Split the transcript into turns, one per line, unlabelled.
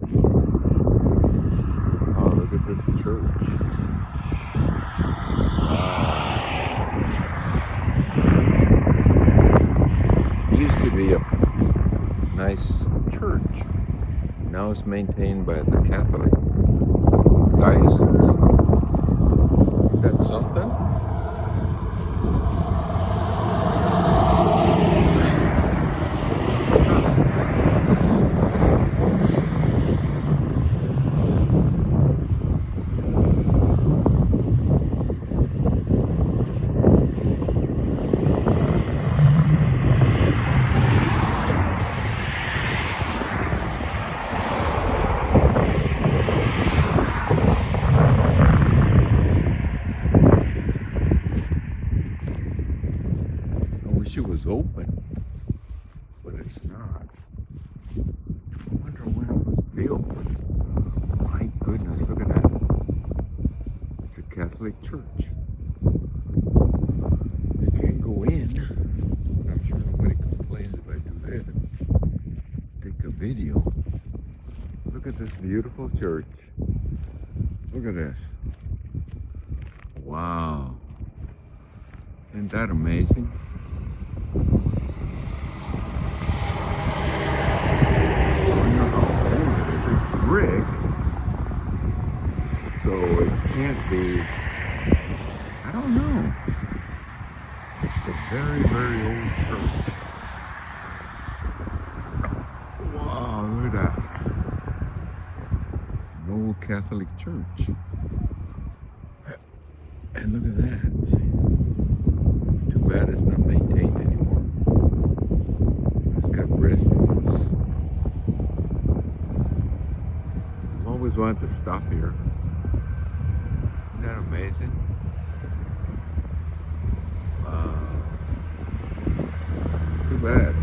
Oh, look at this church. It used to be a nice church. Now it's maintained by the Catholic diocese. That's something? I wish it was open, but it's not. I wonder when it was built. My goodness, look at that. It's a Catholic church. You can't go in. I'm sure nobody complains if I do this. Take a video. Look at this beautiful church. Look at this. Wow. Isn't that amazing? I wonder how old it is. It's brick, so it can't be, I don't know. It's a very, very old church. Wow, look at that. An old Catholic church. And look at that. Too bad it's not maintained anymore. It's got restrooms. I've always wanted to stop here. Isn't that amazing? Wow. Too bad.